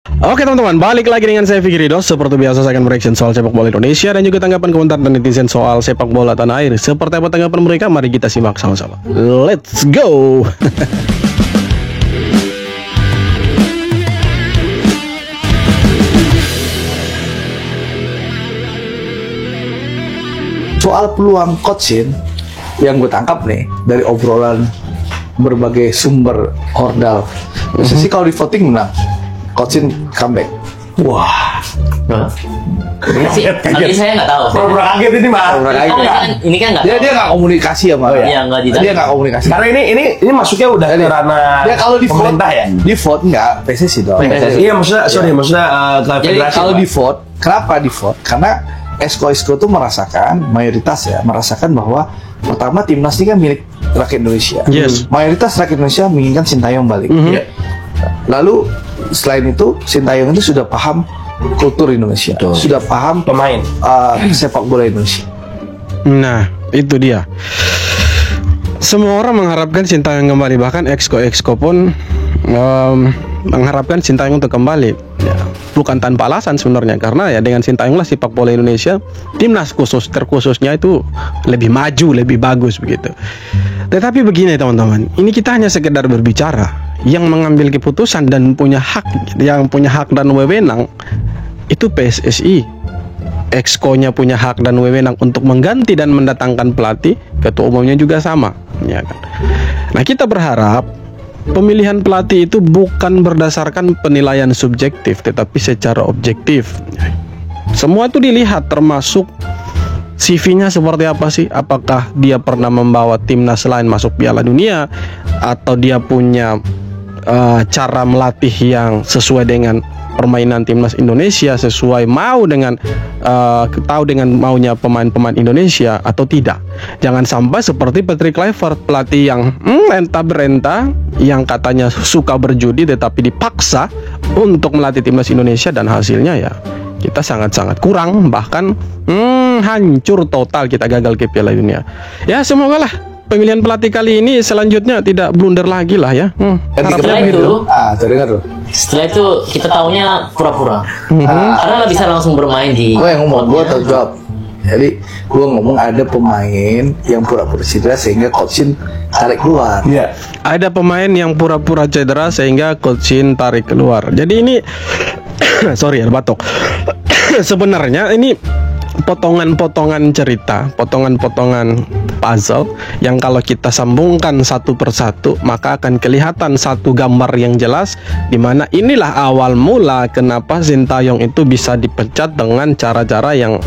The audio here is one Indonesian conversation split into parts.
Oke teman-teman, balik lagi dengan saya Fikri Dos. Seperti biasa saya akan bereaction soal sepak bola Indonesia dan juga tanggapan komentar dan netizen soal sepak bola tanah air. Seperti apa tanggapan mereka? Mari kita simak sama-sama. Let's go. Soal peluang Coach Shin yang gue tangkap nih dari obrolan berbagai sumber Hordal, sih kalau di voting menang, Coach Shin comeback. Wah, Tapi saya nggak tahu. Pura-pura kaget ini mah. Ini kan nggak. Dia nggak komunikasi sama Iya, nggak dia nggak komunikasi. Karena ini masuknya udah ke ranah Dia kalau di vote pemerintah ya. Di vote nggak PSSI dong. Iya maksudnya ke Jadi federasi. kalau di vote, kenapa di vote? Karena Esko tuh merasakan, mayoritas ya merasakan bahwa pertama timnas ini kan milik rakyat Indonesia. Yes. Mayoritas rakyat Indonesia menginginkan Sintayong balik. Iya. Lalu selain itu Sintayong itu sudah paham kultur Indonesia, sudah paham Pemain. sepak bola Indonesia. Nah, itu dia. Semua orang mengharapkan Sintayong kembali, bahkan Exco pun mengharapkan Sintayong untuk kembali. Ya, bukan tanpa alasan sebenarnya, karena ya dengan Sintayong lah sepak bola Indonesia, timnas terkhususnya itu lebih maju, lebih bagus begitu. Tetapi begini teman-teman, ini kita hanya sekedar berbicara. Yang mengambil keputusan dan punya hak dan wewenang itu PSSI. Exco-nya punya hak dan wewenang untuk mengganti dan mendatangkan pelatih, ketua umumnya juga sama, ya kan. Nah, kita berharap pemilihan pelatih itu bukan berdasarkan penilaian subjektif, tetapi secara objektif. Semua itu dilihat, termasuk CV-nya seperti apa sih? Apakah dia pernah membawa timnas lain masuk Piala Dunia, atau dia punya cara melatih yang sesuai dengan permainan timnas Indonesia, sesuai tahu dengan maunya pemain-pemain Indonesia atau tidak. Jangan sampai seperti Patrick Kluivert, pelatih yang entah berentah, yang katanya suka berjudi tetapi dipaksa untuk melatih timnas Indonesia, dan hasilnya ya kita sangat-sangat kurang, bahkan hancur total, kita gagal ke Piala Dunia. Ya semoga lah pemilihan pelatih kali ini selanjutnya tidak blunder lagi lah ya. Setelah itu, Terdengar tuh. setelah itu kita taunya pura-pura. Karena nggak bisa langsung bermain di. Gue yang ngomong, gue tahu jawab. Jadi gue ngomong ada pemain yang pura-pura cedera sehingga Coach Shin tarik keluar. Iya. Ada pemain yang pura-pura cedera sehingga Coach Shin tarik keluar. Jadi ini sorry ya, batuk. Sebenarnya ini potongan-potongan cerita, potongan-potongan puzzle yang kalau kita sambungkan satu persatu maka akan kelihatan satu gambar yang jelas, di mana inilah awal mula kenapa Sintayong itu bisa dipecat dengan cara-cara yang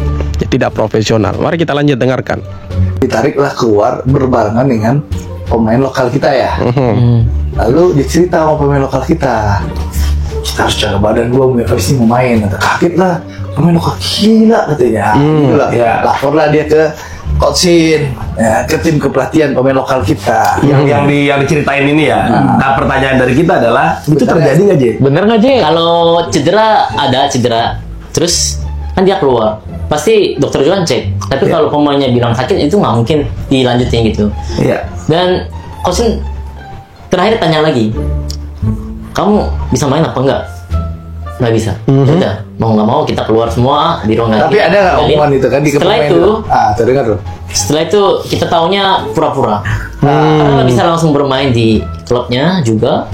tidak profesional. Mari kita lanjut dengarkan. Ditariklah keluar berbarengan dengan pemain lokal kita ya. Lalu dicerita sama pemain lokal kita harus jaga badan, gue habis ini mau main. Kaget lah, pemain lokal gila katanya. Gila. Ya, laporlah dia ke Coach Shin, ya, ke tim kepelatihan pemain lokal kita. Yang diceritain ini ya. Nah, pertanyaan dari kita adalah itu terjadi nggak, J? Bener nggak, J? Kalau ada cedera, terus kan dia keluar, pasti dokter juga cek. Tapi kalau pemainnya bilang sakit, itu nggak mungkin dilanjutin gitu. Iya. Dan Coach Shin terakhir tanya lagi, kamu bisa main apa enggak? Nggak bisa. Udah, mau nggak mau kita keluar semua di ruang ganti. Tapi ada nggak omongan itu kan di setelah pemain itu, terdengar tuh. Setelah itu kita taunya pura-pura. Karena nggak bisa langsung bermain di klubnya juga.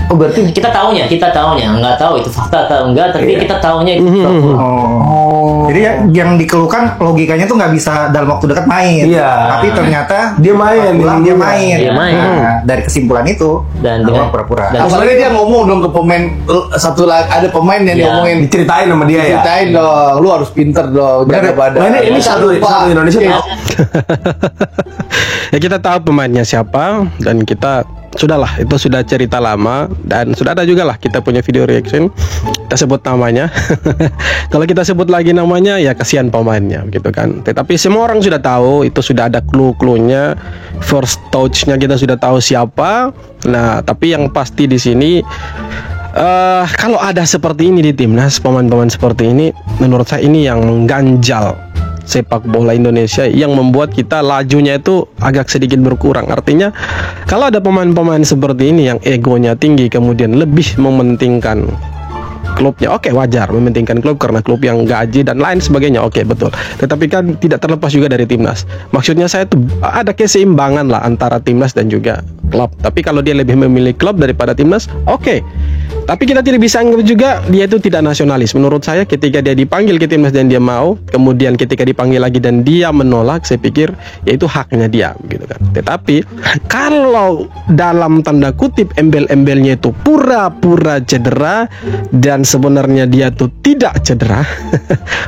Oh berarti Kita taunya, nggak tahu itu fakta atau enggak, tapi kita taunya itu pura-pura. Jadi yang dikeluhkan logikanya tuh nggak bisa dalam waktu dekat main. Iya. Tapi ternyata Dia main, dia main. Dia main. Nah, dari kesimpulan itu Dan bahwa dengan- pura-pura. dan- apalagi dia ngomong dong ke pemain satu lagi, ada pemain yang Ya. diomongin, Diceritain sama dia ya. ceritain dong, lu harus pinter dong, jaga badan. Nah, ini satu Indonesia Iya. tahu. Ya kita tahu pemainnya siapa, dan kita sudahlah, itu sudah cerita lama, dan sudah ada juga lah kita punya video reaction, kita sebut namanya. Kalau kita sebut lagi namanya ya kasihan pemainnya gitu kan. Tetapi semua orang sudah tahu, itu sudah ada clue-cluenya, first touch-nya kita sudah tahu siapa. Nah, tapi yang pasti di sini kalau ada seperti ini di timnas, pemain-pemain seperti ini, menurut saya ini yang mengganjal sepak bola Indonesia yang membuat kita lajunya itu agak sedikit berkurang. Artinya kalau ada pemain-pemain seperti ini yang egonya tinggi kemudian lebih mementingkan klubnya, oke, wajar mementingkan klub karena klub yang gaji dan lain sebagainya, oke, betul. Tetapi kan tidak terlepas juga dari timnas. Maksudnya saya tuh ada keseimbangan lah antara timnas dan juga klub. Tapi kalau dia lebih memilih klub daripada timnas, oke. Tapi kita tidak bisa anggap juga dia itu tidak nasionalis. Menurut saya ketika dia dipanggil ke timnas dan dia mau, kemudian ketika dipanggil lagi dan dia menolak, saya pikir ya itu haknya dia, gitu kan. Tetapi kalau dalam tanda kutip embel-embelnya itu pura-pura cedera dan sebenarnya dia tuh tidak cedera,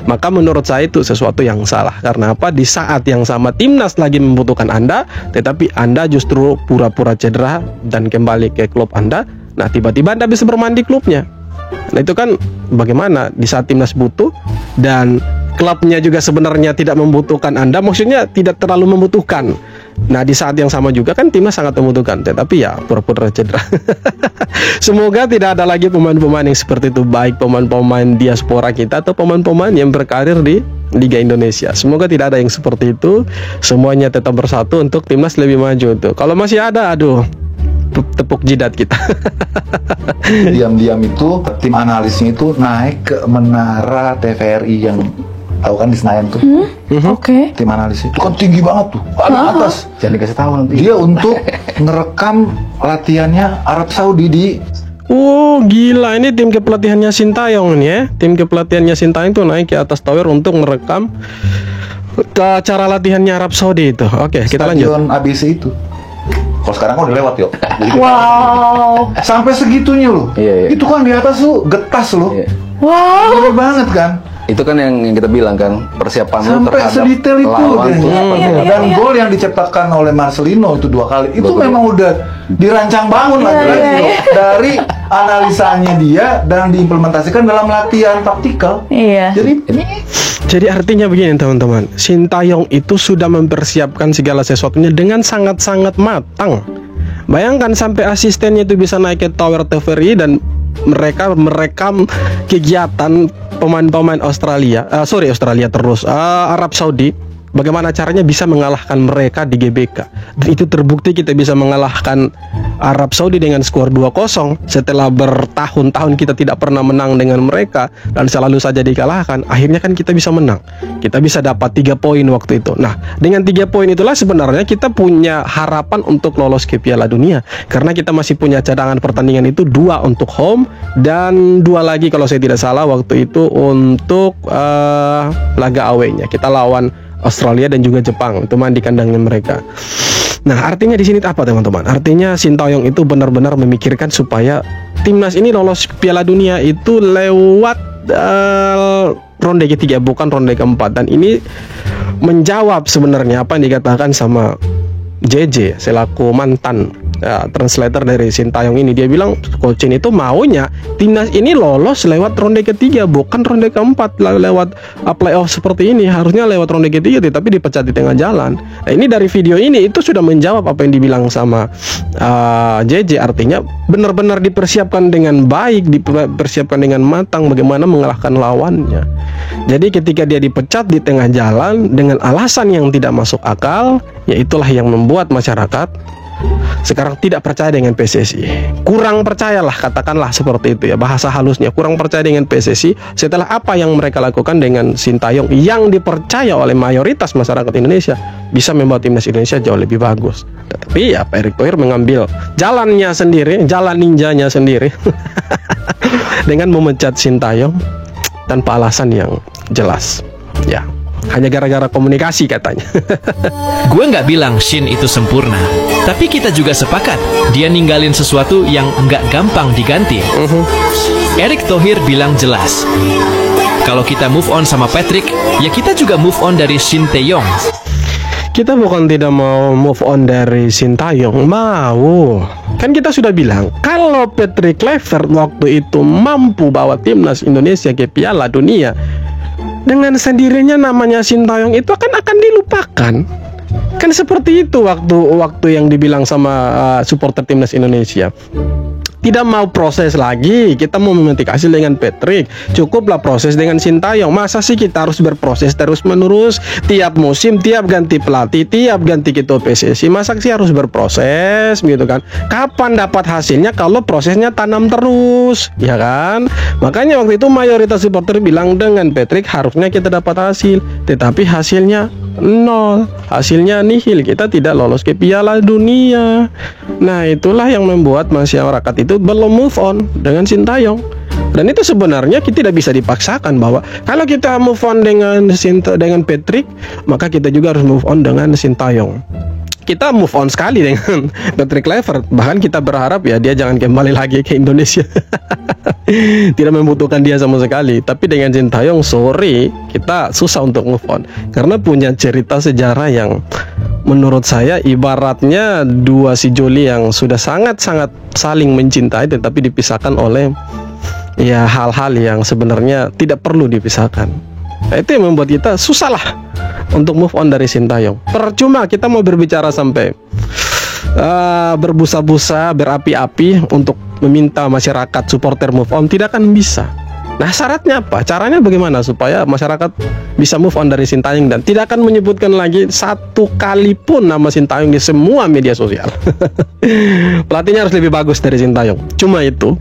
maka menurut saya itu sesuatu yang salah. Karena apa? Di saat yang sama timnas lagi membutuhkan Anda, tetapi Anda justru pura-pura cedera dan kembali ke klub Anda. Nah, tiba-tiba Anda bisa bermain di klubnya. Nah, itu kan bagaimana di saat timnas butuh dan klubnya juga sebenarnya tidak membutuhkan Anda, maksudnya tidak terlalu membutuhkan. Nah, di saat yang sama juga kan timnas sangat membutuhkan, tetapi ya pura-pura cedera. Semoga tidak ada lagi pemain-pemain yang seperti itu, baik pemain-pemain diaspora kita atau pemain-pemain yang berkarir di Liga Indonesia. Semoga tidak ada yang seperti itu. Semuanya tetap bersatu untuk timnas lebih maju tuh. Kalau masih ada, aduh, tepuk jidat kita. Diam-diam itu tim analisnya itu naik ke menara TVRI yang tahu kan di Senayan tuh. Oke. Tim analisis itu kan tinggi banget tuh, ada atas. Jangan dikasih tahu nanti. Dia untuk ngerekam latihannya Arab Saudi di. Oh, gila, ini tim kepelatihannya Sintayong nih ya. Tim kepelatihannya Sintayong tuh naik ke atas tower untuk merekam cara latihannya Arab Saudi itu. Oke, kita lanjut. Stadion ABC itu. Kalau sekarang kan udah lewat yuk. Jadi Wow. sampai segitunya loh. Iya, iya. Itu kan di atas tuh getas loh. Iya. Wow. Gede banget kan. Itu kan yang kita bilang kan, persiapan lu Sampai terhadap sedetail itu lawan dia. tuh seperti Iya, apa. Dan gol yang diciptakan oleh Marcelino itu 2 kali itu Betul. memang udah dirancang bangun lagi-lagi loh. Dari analisanya dia dan diimplementasikan dalam latihan taktikal. Iya. Jadi artinya begini teman-teman, Sintayong itu sudah mempersiapkan segala sesuatunya dengan sangat-sangat matang. Bayangkan sampai asistennya itu bisa naik ke tower TVRI dan mereka merekam kegiatan pemain-pemain Arab Saudi, bagaimana caranya bisa mengalahkan mereka di GBK. Dan itu terbukti kita bisa mengalahkan Arab Saudi dengan skor 2-0 setelah bertahun-tahun kita tidak pernah menang dengan mereka dan selalu saja dikalahkan. Akhirnya kan kita bisa menang. Kita bisa dapat 3 poin waktu itu. Nah, dengan 3 poin itulah sebenarnya kita punya harapan untuk lolos ke Piala Dunia. Karena kita masih punya cadangan pertandingan itu 2 untuk home dan 2 lagi kalau saya tidak salah waktu itu untuk laga away-nya. Kita lawan Australia dan juga Jepang, itu main di kandangnya mereka. Nah, artinya di sini apa teman-teman? Artinya Sintayong itu benar-benar memikirkan supaya timnas ini lolos Piala Dunia itu lewat ronde ketiga, bukan ronde keempat. Dan ini menjawab sebenarnya apa yang dikatakan sama JJ selaku mantan translator dari Sintayong ini. Dia bilang Coach Shin itu maunya timnas ini lolos lewat ronde ketiga, bukan ronde keempat lewat playoff seperti ini. Harusnya lewat ronde ketiga tapi dipecat di tengah jalan. Nah, ini dari video ini itu sudah menjawab apa yang dibilang sama JJ. Artinya benar-benar dipersiapkan dengan baik, dipersiapkan dengan matang bagaimana mengalahkan lawannya. Jadi ketika dia dipecat di tengah jalan dengan alasan yang tidak masuk akal, ya itulah yang membuat masyarakat sekarang tidak percaya dengan PSSI. Kurang percayalah, katakanlah seperti itu ya, bahasa halusnya. Kurang percaya dengan PSSI setelah apa yang mereka lakukan dengan Sintayong yang dipercaya oleh mayoritas masyarakat Indonesia bisa membawa timnas Indonesia jauh lebih bagus. Tetapi ya Pak Erick Thohir mengambil jalannya sendiri, jalan ninjanya sendiri dengan memecat Sintayong tanpa alasan yang jelas. Ya, hanya gara-gara komunikasi katanya. Gue nggak bilang Shin itu sempurna, tapi kita juga sepakat dia ninggalin sesuatu yang nggak gampang diganti. Erick Thohir bilang jelas, kalau kita move on sama Patrick, ya kita juga move on dari Shin Tae-yong. Kita bukan tidak mau move on dari Sintayong, mau. Kan kita sudah bilang, kalau Patrick Kluivert waktu itu mampu bawa timnas Indonesia ke Piala Dunia, dengan sendirinya namanya Sintayong itu akan dilupakan. Kan seperti itu waktu yang dibilang sama supporter timnas Indonesia. tidak mau proses lagi, kita mau memetik hasil dengan Patrick, cukuplah proses dengan Sintayong. Masa sih kita harus berproses terus menerus tiap musim, tiap ganti pelatih, tiap ganti ketua PSSI? Masa sih harus berproses gitu kan? Kapan dapat hasilnya kalau prosesnya tanam terus, ya kan? Makanya waktu itu mayoritas supporter bilang dengan Patrick harusnya kita dapat hasil, tetapi hasilnya nol, hasilnya nihil, kita tidak lolos ke Piala Dunia. Nah, itulah yang membuat masyarakat itu belum move on dengan Sintayong. Dan itu sebenarnya kita tidak bisa dipaksakan bahwa kalau kita move on dengan Patrick, maka kita juga harus move on dengan Sintayong. Kita move on sekali dengan Patrick Kluivert, bahkan kita berharap ya dia jangan kembali lagi ke Indonesia. Tidak membutuhkan dia sama sekali. Tapi dengan Sintayong, sorry, kita susah untuk move on karena punya cerita sejarah yang menurut saya ibaratnya dua si Joli yang sudah sangat-sangat saling mencintai tetapi dipisahkan oleh ya hal-hal yang sebenarnya tidak perlu dipisahkan. Nah, itu yang membuat kita susah lah untuk move on dari Sintayong. Percuma kita mau berbicara sampai berbusa-busa, berapi-api untuk meminta masyarakat supporter move on, tidak akan bisa. Nah, syaratnya apa? Caranya bagaimana supaya masyarakat bisa move on dari Sintayong dan tidak akan menyebutkan lagi satu kali pun nama Sintayong di semua media sosial. Pelatihnya harus lebih bagus dari Sintayong. Cuma itu,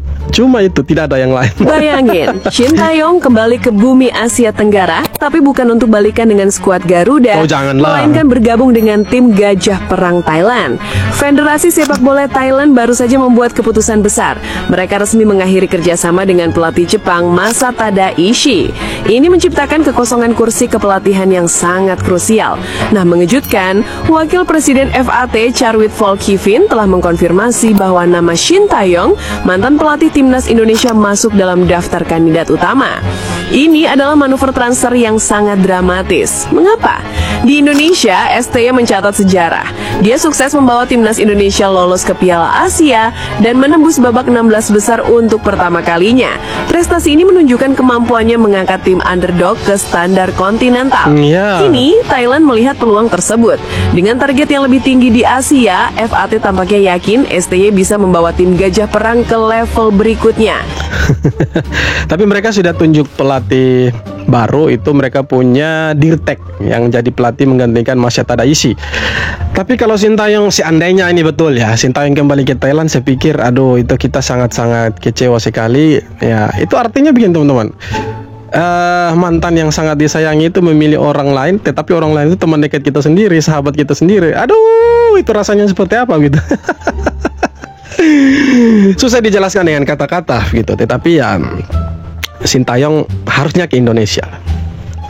tidak ada yang lain. Bayangin, Sintayong kembali ke bumi Asia Tenggara, tapi bukan untuk balikan dengan skuad Garuda, Oh, janganlah. melainkan bergabung dengan tim Gajah Perang Thailand. Federasi Sepak Bola Thailand baru saja membuat keputusan besar. Mereka resmi mengakhiri kerjasama dengan pelatih Jepang Masatada Ishii. Ini menciptakan kekosongan kursi kepelatihan yang sangat krusial. Nah, mengejutkan, Wakil Presiden FAT Charwit Volkivin telah mengkonfirmasi bahwa nama Sintayong, mantan pelatih Timnas Indonesia, masuk dalam daftar kandidat utama. Ini adalah manuver transfer yang sangat dramatis. Mengapa? Di Indonesia, STY mencatat sejarah. Dia sukses membawa Timnas Indonesia lolos ke Piala Asia dan menembus babak 16 besar untuk pertama kalinya. Prestasi ini menunjukkan kemampuannya mengangkat tim underdog ke standar kontinental. Kini, Thailand melihat peluang tersebut. Dengan target yang lebih tinggi di Asia, FAT tampaknya yakin STY bisa membawa tim Gajah Perang ke level berikutnya. Tapi mereka sudah tunjuk pelatih baru, itu mereka punya Dirtek yang jadi pelatih menggantikan Masatada Ishii. Tapi kalau Sintayong, seandainya ini betul ya, Sintayong kembali ke Thailand, saya pikir aduh itu kita sangat-sangat kecewa sekali. Ya, itu artinya begini teman-teman. Mantan yang sangat disayangi itu memilih orang lain, tetapi orang lain itu teman dekat kita sendiri, sahabat kita sendiri. Aduh, itu rasanya seperti apa gitu. Susah dijelaskan dengan kata-kata gitu. Tetapi ya Sintayong harusnya ke Indonesia.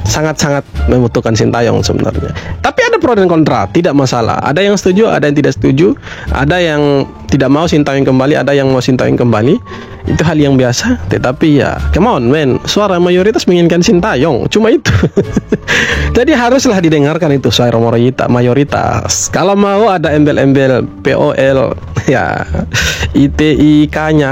Sangat-sangat membutuhkan Sintayong sebenarnya. Tapi ada pro dan kontra, tidak masalah. Ada yang setuju, ada yang tidak setuju. Ada yang tidak mau Sintayong kembali, ada yang mau Sintayong kembali. Itu hal yang biasa. Tetapi ya, come on man, suara mayoritas menginginkan Sintayong. Cuma itu. Jadi haruslah didengarkan itu suara mayoritas. Kalau mau ada embel-embel POL, ya ITIK-nya.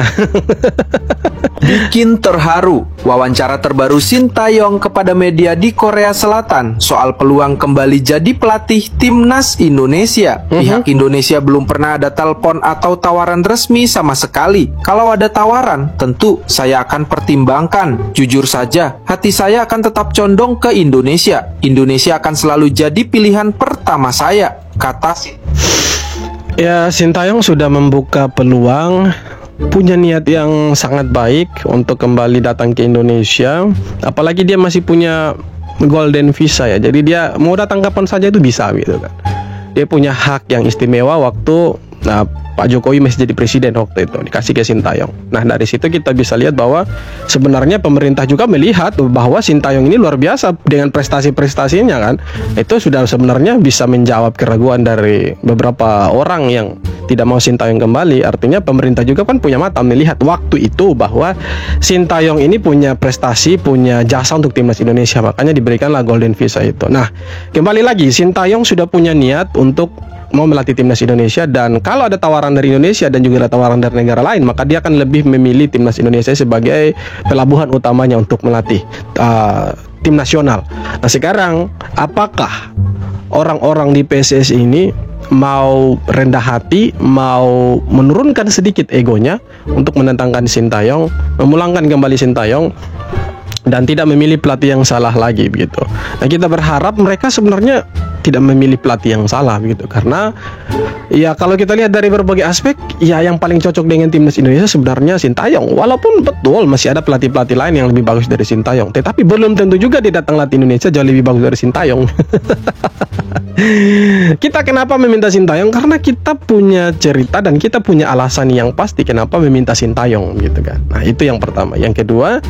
Bikin terharu, wawancara terbaru Sintayong kepada media di Korea Selatan soal peluang kembali jadi pelatih Timnas Indonesia. Pihak Indonesia belum pernah ada telepon atau tawaran resmi sama sekali. Kalau ada tawaran, tentu saya akan pertimbangkan. Jujur saja, hati saya akan tetap condong ke Indonesia. Indonesia akan selalu jadi pilihan pertama saya, kata Sintayong. Ya, Sintayong sudah membuka peluang, punya niat yang sangat baik untuk kembali datang ke Indonesia. Apalagi dia masih punya golden visa ya. Jadi dia mau datang kapan saja itu bisa gitu kan. Dia punya hak yang istimewa waktu Pak Jokowi masih jadi presiden waktu itu, dikasih ke Sintayong. Nah, dari situ kita bisa lihat bahwa sebenarnya pemerintah juga melihat bahwa Sintayong ini luar biasa dengan prestasi-prestasinya kan. Itu sudah sebenarnya bisa menjawab keraguan dari beberapa orang yang tidak mau Sintayong kembali. Artinya pemerintah juga kan punya mata melihat waktu itu bahwa Sintayong ini punya prestasi, punya jasa untuk timnas Indonesia, makanya diberikanlah golden visa itu. Nah, kembali lagi Sintayong sudah punya niat untuk mau melatih timnas Indonesia, dan kalau ada tawaran dari Indonesia dan juga ada tawaran dari negara lain, maka dia akan lebih memilih timnas Indonesia sebagai pelabuhan utamanya untuk melatih tim nasional. Nah, sekarang apakah orang-orang di PSSI ini mau rendah hati, mau menurunkan sedikit egonya untuk menentangkan Sintayong, memulangkan kembali Sintayong, dan tidak memilih pelatih yang salah lagi begitu. Nah, kita berharap mereka sebenarnya tidak memilih pelatih yang salah begitu, karena ya kalau kita lihat dari berbagai aspek, ya yang paling cocok dengan timnas Indonesia sebenarnya Sintayong. Walaupun betul masih ada pelatih-pelatih lain yang lebih bagus dari Sintayong, tetapi belum tentu juga dia datang latih Indonesia jauh lebih bagus dari Sintayong. Kita kenapa meminta Sintayong? Karena kita punya cerita dan kita punya alasan yang pasti kenapa meminta Sintayong gitu kan. Nah, itu yang pertama. Yang kedua,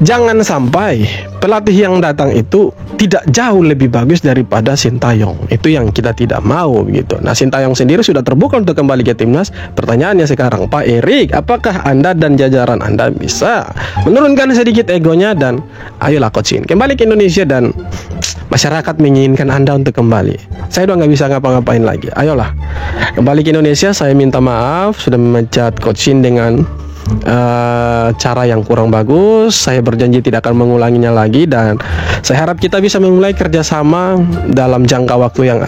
jangan sampai pelatih yang datang itu tidak jauh lebih bagus daripada Sintayong. Itu yang kita tidak mau gitu. Nah, Sintayong sendiri sudah terbuka untuk kembali ke timnas. Pertanyaannya sekarang, Pak Erik, apakah Anda dan jajaran Anda bisa menurunkan sedikit egonya dan ayolah Coach Shin kembali ke Indonesia dan masyarakat menginginkan Anda untuk kembali. Saya udah nggak bisa ngapa-ngapain lagi. Ayolah kembali ke Indonesia. Saya minta maaf sudah memecat Coach Shin dengan cara yang kurang bagus. Saya berjanji tidak akan mengulanginya lagi, dan saya harap kita bisa memulai kerjasama dalam jangka waktu yang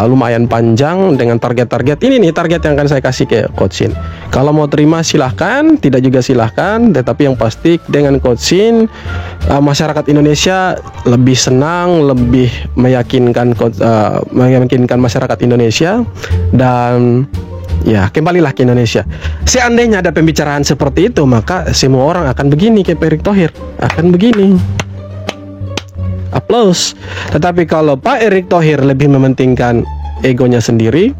lumayan panjang dengan target-target ini nih, target yang akan saya kasih ke Coach Shin. Kalau mau terima silahkan, tidak juga silahkan, tetapi yang pasti dengan Coach Shin masyarakat Indonesia lebih senang, lebih meyakinkan masyarakat Indonesia, dan ya kembalilah ke Indonesia. Seandainya ada pembicaraan seperti itu, maka semua orang akan begini kayak Pak Erick Thohir, akan begini. Aplaus. Tetapi kalau Pak Erick Thohir lebih mementingkan egonya sendiri,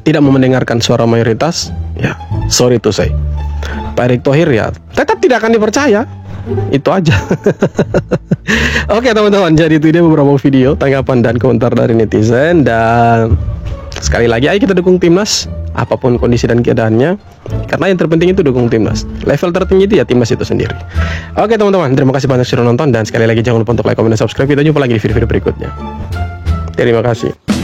tidak mau mendengarkan suara mayoritas, ya sorry to say, Pak Erick Thohir ya tetap tidak akan dipercaya. Itu aja. Oke teman-teman, jadi itu dia beberapa video tanggapan dan komentar dari netizen. Dan sekali lagi, ayo kita dukung timnas apapun kondisi dan keadaannya, karena yang terpenting itu dukung timnas. Level tertinggi itu ya timnas itu sendiri. Oke teman-teman, terima kasih banyak sudah nonton, dan sekali lagi jangan lupa untuk like, comment, dan subscribe. Kita jumpa lagi di video-video berikutnya. Terima kasih.